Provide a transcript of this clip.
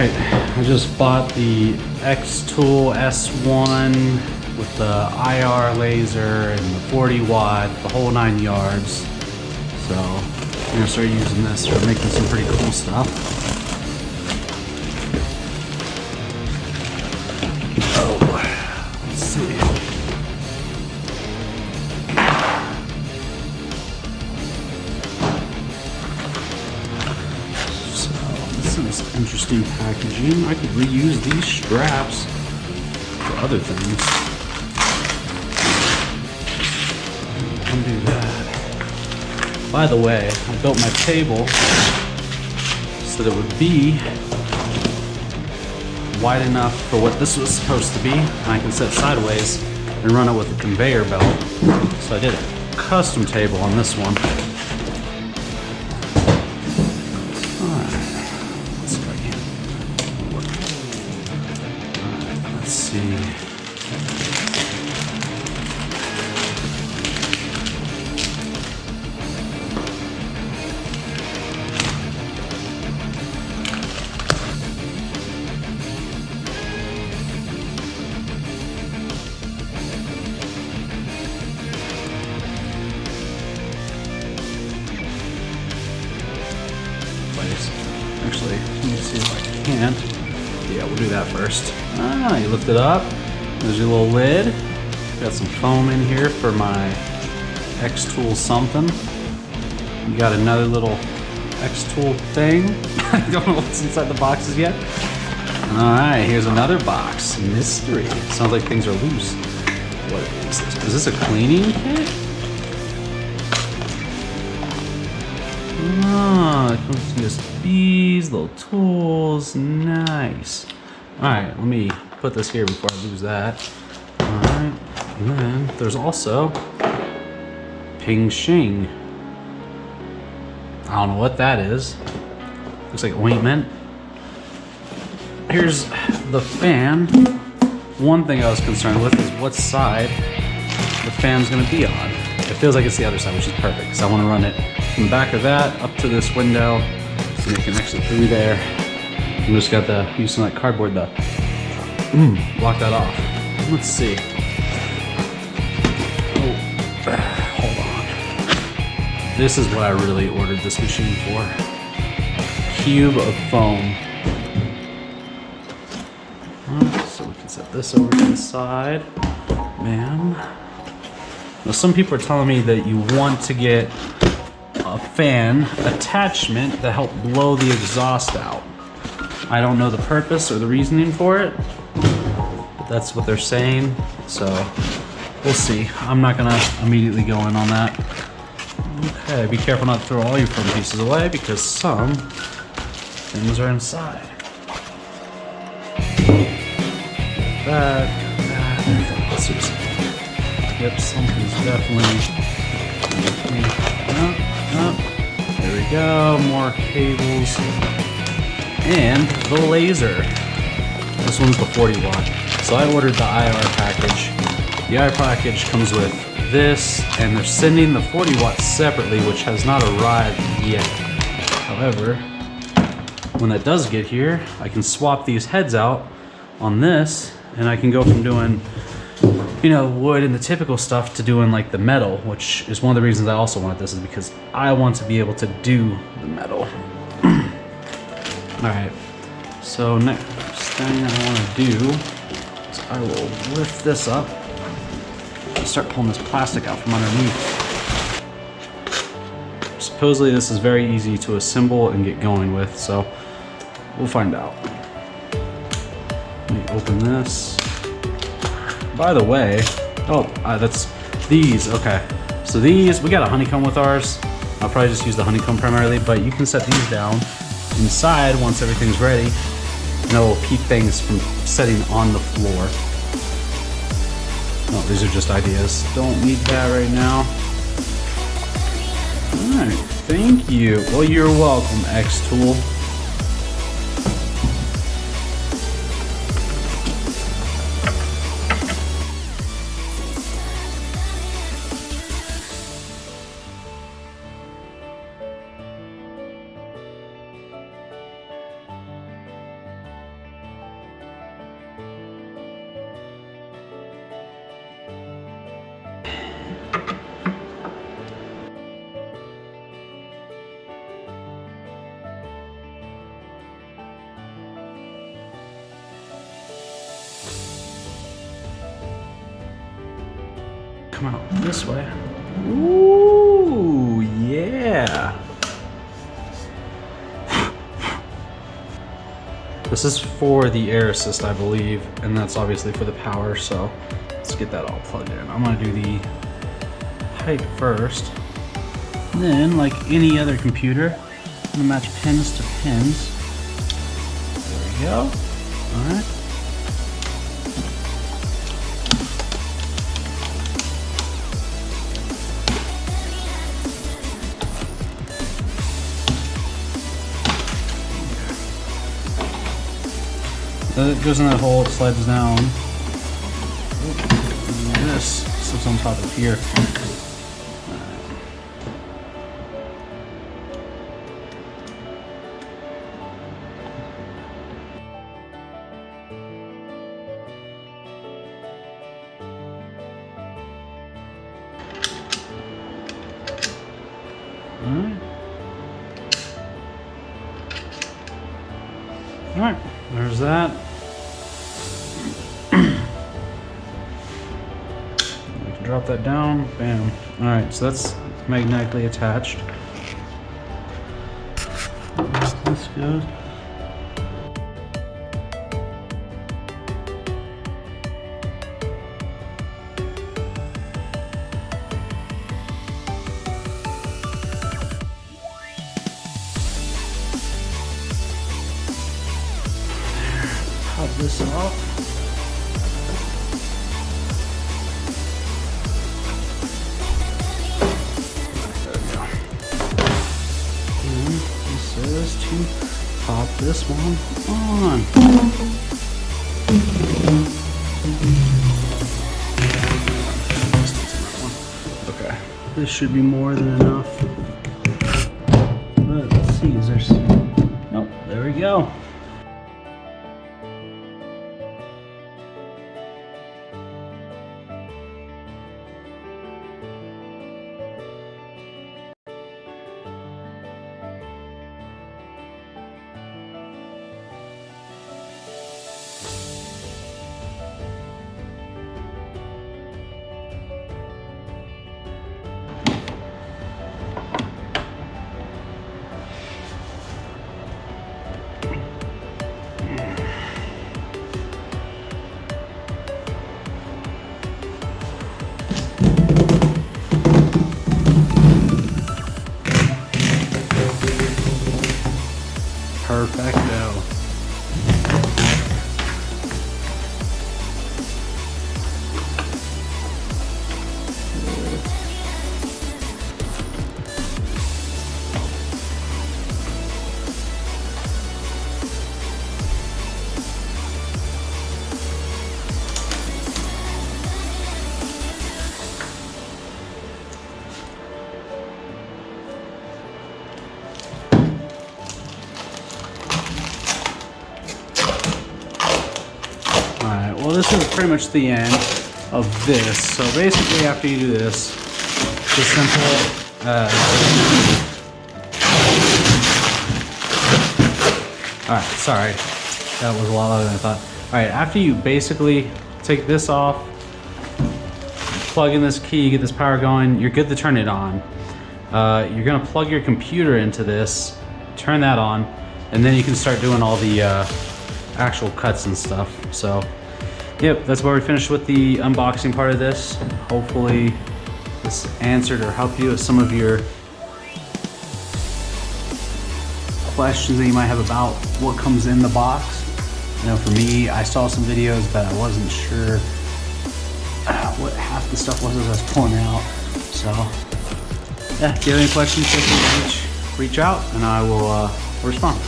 Alright, I just bought the Xtool S1 with the IR laser and the 40 watt, the whole 9 yards. So I'm gonna start using this for making some pretty cool stuff. Oh, let's see. This is interesting packaging. I could reuse these straps for other things. Undo that. By the way, I built my table so that it would be wide enough for what this was supposed to be. And I can set sideways and run it with a conveyor belt. So I did a custom table on this one. Let's see. Actually, let me see if I can. Yeah, we'll do that first. Ah, you lift it up. There's your little lid. Got some foam in here for my Xtool something. You got another little Xtool thing. I don't know what's inside the boxes yet. Alright, here's another box. Mystery. Sounds like things are loose. What is this? Is this a cleaning kit? Oh, it comes with USBs, little tools, nice. Alright, let me put this here before I lose that. Alright, and then there's also Ping Shing. I don't know what that is. Looks like ointment. Here's the fan. One thing I was concerned with is what side the fan's gonna be on. It feels like it's the other side, which is perfect, because I want to run it from the back of that up to this window so it can actually through there. I'm just got to use some of that cardboard to block that off. Let's see. Oh, hold on. This is what I really ordered this machine for. Cube of foam. So we can set this over to the side. Man. Now some people are telling me that you want to get a fan attachment to help blow the exhaust out. I don't know the purpose or the reasoning for it, but that's what they're saying, so we'll see. I'm not gonna immediately go in on that. Okay, be careful not to throw all your foam pieces away because some things are inside. Let's see. Yep, something's definitely. There we go, more cables. And the laser. This one's the 40 watt. So I ordered the IR package. The IR package comes with this, and they're sending the 40 watt separately, which has not arrived yet. However, when that does get here, I can swap these heads out on this, and I can go from doing, you know, wood and the typical stuff to doing like the metal, which is one of the reasons I also wanted this, is because I want to be able to do the metal. Alright, so next thing I want to do is I will lift this up and start pulling this plastic out from underneath. Supposedly this is very easy to assemble and get going with, so we'll find out. Let me open this. By the way, that's these, okay. So these, we got a honeycomb with ours. I'll probably just use the honeycomb primarily, but you can set these down inside once everything's ready, and it will keep things from setting on the floor. Oh, these are just ideas. Don't need that right now. All right, thank you. Well, you're welcome, Xtool. come out this way. Ooh, yeah. This is for the air assist, I believe, and that's obviously for the power, so let's get that all plugged in. I'm gonna do the height first. And then, like any other computer, I'm gonna match pins to pins. There we go. All right. It goes in that hole, it slides down. And this sits on top of here. Alright, there's that. We can drop that down, bam. Alright, so that's magnetically attached. This goes. Pop this off. There we go. And this is to pop this one on. Okay, this should be more than enough. But let's see, is there some? Nope, there we go. Perfecto. Alright, well this is pretty much the end of this. So basically after you do this, the simple alright, sorry. That was a lot louder than I thought. Alright, after you basically take this off, plug in this key, get this power going, you're good to turn it on. You're gonna plug your computer into this, turn that on, and then you can start doing all the actual cuts and stuff. So yep, that's where we finished with the unboxing part of this. Hopefully this answered or helped you with some of your questions that you might have about what comes in the box. You know, for me, I saw some videos, but I wasn't sure what half the stuff was as I was pulling it out. So yeah, if you have any questions, reach out and I will respond.